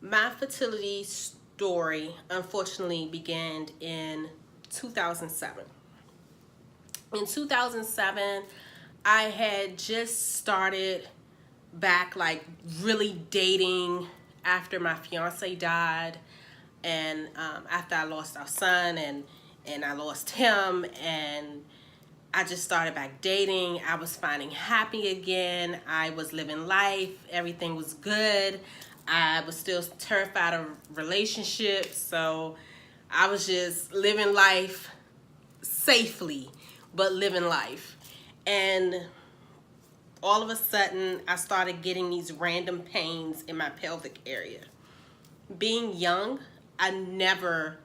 My fertility story unfortunately began in 2007. In 2007, I had just started back like really dating after my fiance died, and after I lost our son, and I lost him, and I just started back dating. I was finding happy again. I was living life. Everything was good. I was still terrified of relationships, so I was just living life safely, but living life. And all of a sudden, I started getting these random pains in my pelvic area. Being young, I never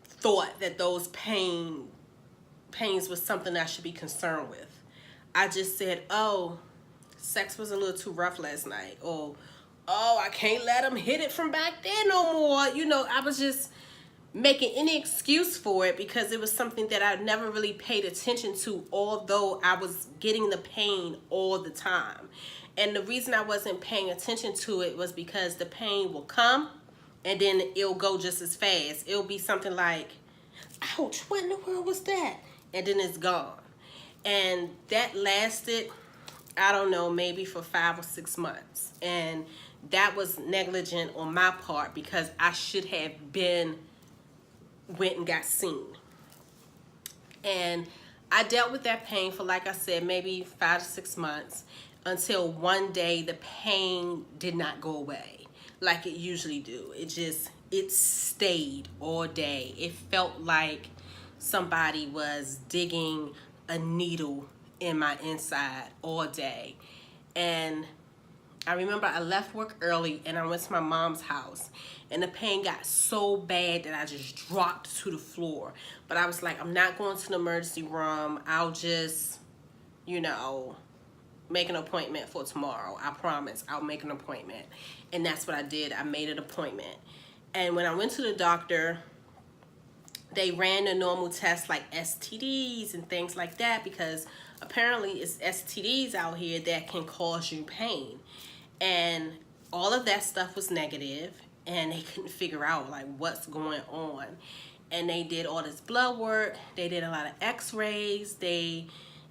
thought that those pains was something I should be concerned with. I just said, oh, sex was a little too rough last night. Or, oh, I can't let him hit it from back there no more. You know, I was just making any excuse for it because it was something that I never really paid attention to, although I was getting the pain all the time. And the reason I wasn't paying attention to it was because the pain will come and then it'll go just as fast. It'll be something like, ouch, what in the world was that? And then it's gone. And that lasted, I don't know, maybe for 5 or 6 months. And that was negligent on my part because I should have went and got seen. And I dealt with that pain for, like I said, maybe 5 to 6 months until one day the pain did not go away like it usually do. It stayed all day. It felt like somebody was digging a needle in my inside all day. And I remember I left work early and I went to my mom's house, and the pain got so bad that I just dropped to the floor. But I was like, I'm not going to the emergency room. I'll just, make an appointment for tomorrow. I promise I'll make an appointment. And that's what I did. I made an appointment. And when I went to the doctor, they ran the normal tests like STDs and things like that, because apparently it's STDs out here that can cause you pain. And all of that stuff was negative, and they couldn't figure out like what's going on. And they did all this blood work. They did a lot of x-rays. They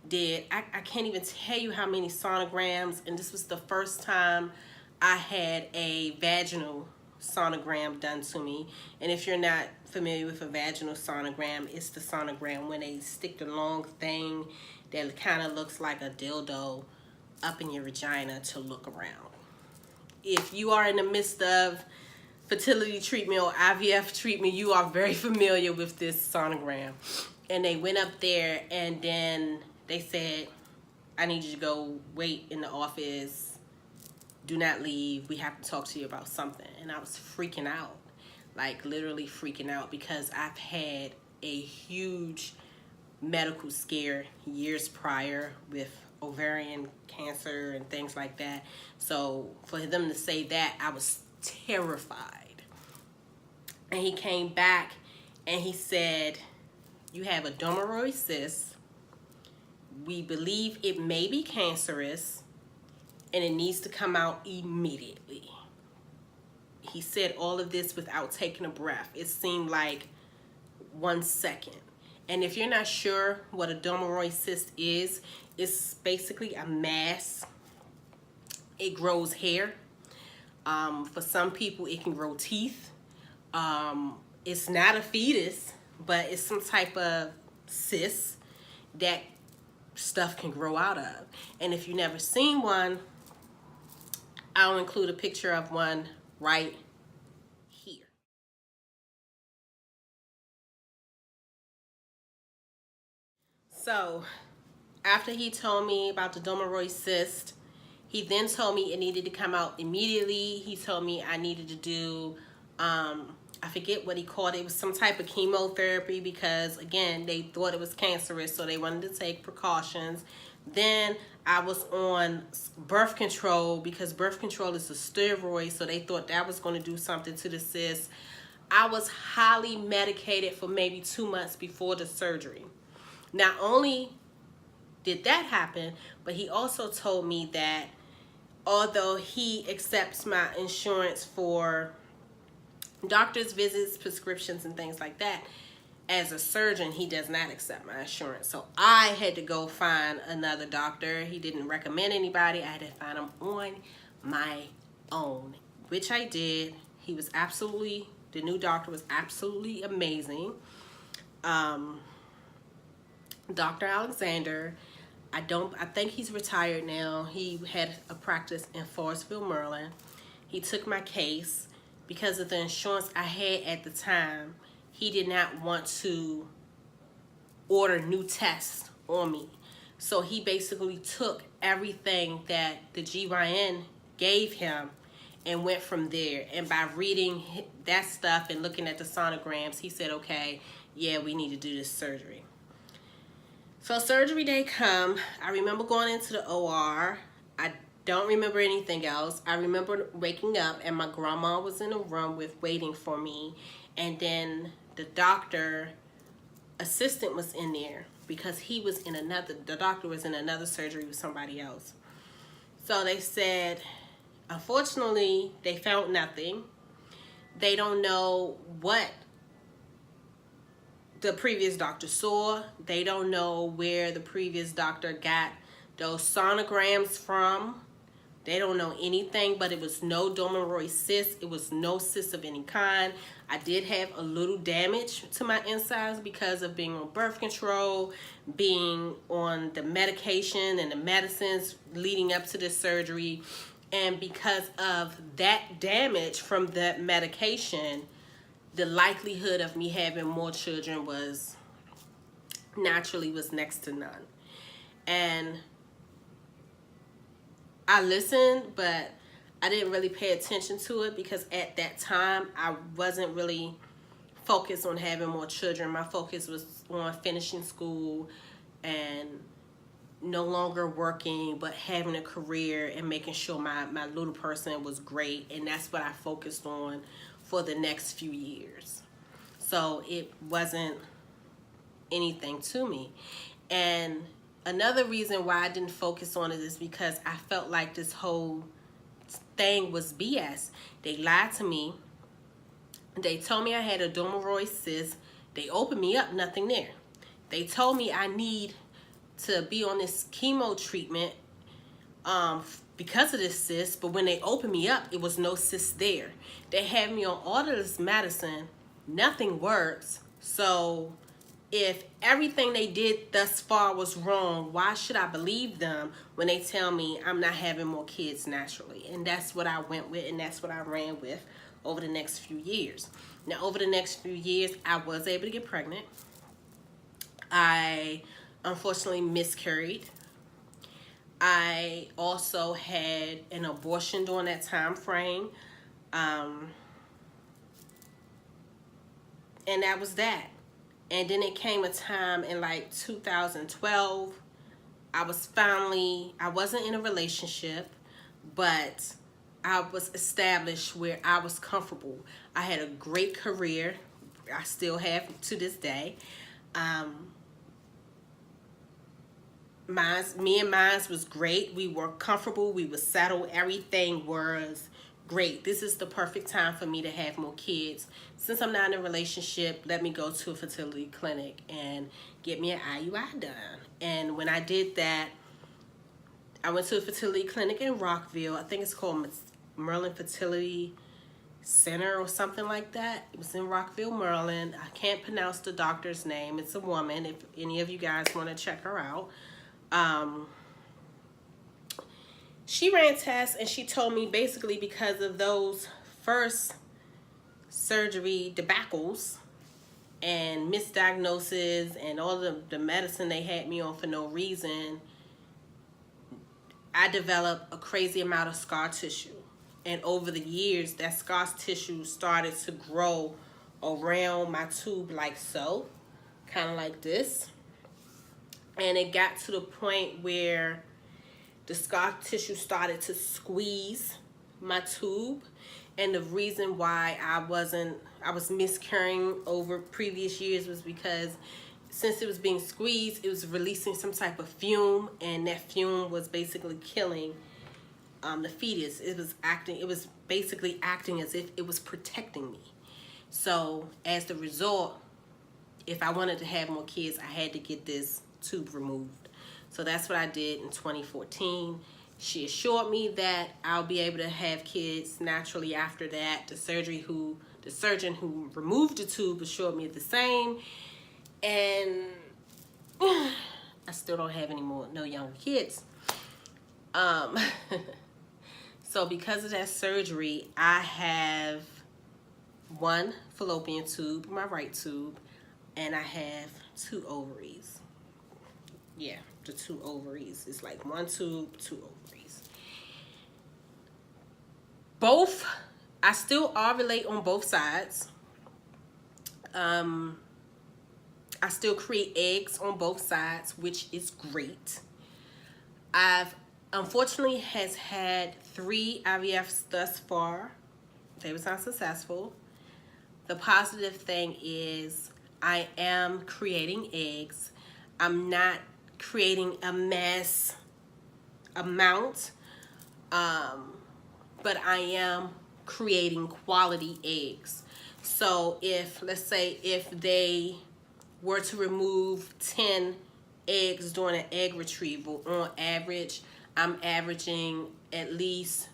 did, I can't even tell you how many sonograms. And this was the first time I had a vaginal sonogram done to me. And if you're not familiar with a vaginal sonogram, it's the sonogram when they stick the long thing that kind of looks like a dildo up in your vagina to look around. If you are in the midst of fertility treatment or IVF treatment, you are very familiar with this sonogram. And they went up there, and then they said, I need you to go wait in the office. Do not leave. We have to talk to you about something. And I was freaking out, like literally freaking out, because I've had a huge medical scare years prior with ovarian cancer and things like that. So for them to say that, I was terrified. And he came back and he said, you have a dermoid cyst. We believe it may be cancerous, and it needs to come out immediately. He said all of this without taking a breath. It seemed like 1 second. And if you're not sure what a dermoid cyst is, it's basically a mass. It grows hair. For some people, it can grow teeth. It's not a fetus, but it's some type of cyst that stuff can grow out of. And if you've never seen one, I'll include a picture of one right here. So after he told me about the dermoid cyst, he then told me it needed to come out immediately. He told me I needed to do, I forget what he called it. It was some type of chemotherapy because, again, they thought it was cancerous, so they wanted to take precautions. Then I was on birth control because birth control is a steroid, so they thought that was going to do something to the cyst. I was highly medicated for maybe 2 months before the surgery. Not only did that happen, but he also told me that although he accepts my insurance for doctor's visits, prescriptions, and things like that. As a surgeon, he does not accept my insurance. So I had to go find another doctor. He didn't recommend anybody. I had to find him on my own, which I did. He was absolutely, the new doctor was absolutely amazing. Dr. Alexander, I think he's retired now. He had a practice in Forestville, Maryland. He took my case because of the insurance I had at the time. He did not want to order new tests on me. So he basically took everything that the GYN gave him and went from there. And by reading that stuff and looking at the sonograms, he said, okay, yeah, we need to do this surgery. So surgery day come. I remember going into the OR. I don't remember anything else. I remember waking up and my grandma was in a room waiting for me. And then the doctor assistant was in there because the doctor was in another surgery with somebody else. So they said, unfortunately, they found nothing. They don't know what the previous doctor saw. They don't know where the previous doctor got those sonograms from. They don't know anything, but it was no Domeroy cyst. It was no cyst of any kind. I did have a little damage to my insides because of being on birth control, being on the medication and the medicines leading up to this surgery. And because of that damage from that medication, the likelihood of me having more children was next to none. And I listened, but I didn't really pay attention to it because at that time I wasn't really focused on having more children. My focus was on finishing school and no longer working, but having a career and making sure my little person was great. And that's what I focused on for the next few years. So it wasn't anything to me. And another reason why I didn't focus on it is because I felt like this whole thing was BS. They lied to me. They told me I had a Domeroy cyst. They opened me up, nothing there. They told me I need to be on this chemo treatment because of this cyst, but when they opened me up, it was no cyst there. They had me on all of this medicine. Nothing works. So if everything they did thus far was wrong, why should I believe them when they tell me I'm not having more kids naturally? And that's what I went with, and that's what I ran with over the next few years. Now, over the next few years, I was able to get pregnant. I unfortunately miscarried. I also had an abortion during that time frame. And that was that. And then it came a time in like 2012, I wasn't in a relationship, but I was established where I was comfortable. I had a great career. I still have to this day. Me and mine was great. We were comfortable. We were settled. Everything was great. This is the perfect time for me to have more kids. Since I'm not in a relationship, let me go to a fertility clinic and get me an IUI done. And when I did that, I went to a fertility clinic in Rockville. I think it's called Maryland Fertility Center or something like that. It was in Rockville, Maryland. I can't pronounce the doctor's name. It's a woman, if any of you guys want to check her out. She ran tests and she told me basically because of those first surgery debacles and misdiagnoses and all the medicine they had me on for no reason, I developed a crazy amount of scar tissue. And over the years, that scar tissue started to grow around my tube like so, kind of like this. And it got to the point where the scar tissue started to squeeze my tube. And the reason why I was miscarrying over previous years was because since it was being squeezed, it was releasing some type of fume, and that fume was basically killing the fetus. It was basically acting as if it was protecting me. So as the result, if I wanted to have more kids, I had to get this tube removed. So that's what I did in 2014. She assured me that I'll be able to have kids naturally after that. The surgeon who removed the tube assured me the same. And I still don't have no younger kids. So because of that surgery, I have one fallopian tube, my right tube, and I have 2 ovaries. Yeah, the 2 ovaries. It's like 1 tube, 2 ovaries. Both, I still ovulate on both sides. I still create eggs on both sides, which is great. I've unfortunately has had 3 IVFs thus far. They was unsuccessful. The positive thing is I am creating eggs. I'm not creating a mass amount, but I am creating quality eggs. So if, let's say, if they were to remove 10 eggs during an egg retrieval, on average, I'm averaging at least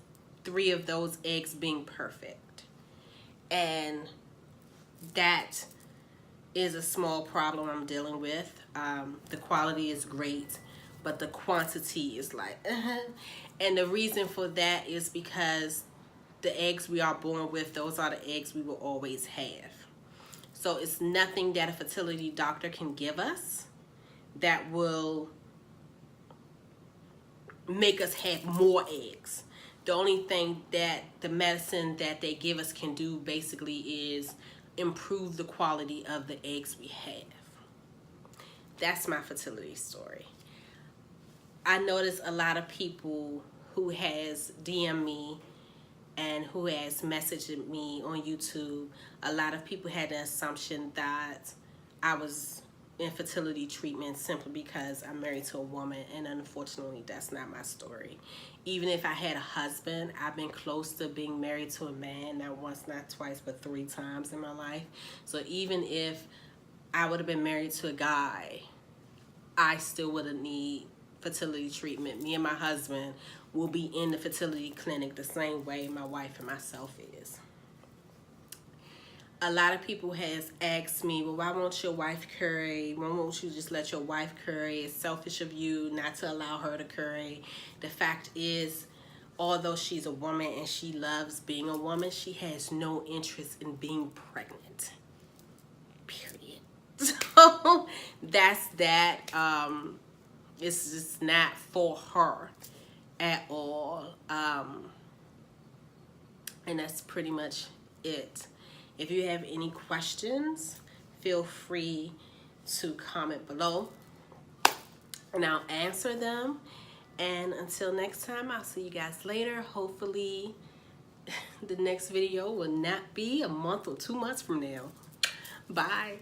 3 of those eggs being perfect. And that is a small problem I'm dealing with. The quality is great, but the quantity is like, and the reason for that is because the eggs we are born with, those are the eggs we will always have. So it's nothing that a fertility doctor can give us that will make us have more eggs. The only thing that the medicine that they give us can do basically is improve the quality of the eggs we have. That's my fertility story. I notice a lot of people who has DM'd me and who has messaged me on YouTube, a lot of people had the assumption that I was in fertility treatment simply because I'm married to a woman, and unfortunately that's not my story. Even if I had a husband, I've been close to being married to a man, not once, not twice, but 3 times in my life. So even if I would have been married to a guy, I still wouldn't need fertility treatment. Me and my husband will be in the fertility clinic the same way my wife and myself is. A lot of people has asked me, well, why won't your wife curry? Why won't you just let your wife curry? It's selfish of you not to allow her to curry. The fact is, although she's a woman and she loves being a woman, she has no interest in being pregnant. Period. So that's that. It's just not for her at all. And that's pretty much it. If you have any questions, feel free to comment below and I'll answer them. And until next time, I'll see you guys later. Hopefully the next video will not be a month or 2 months from now. Bye.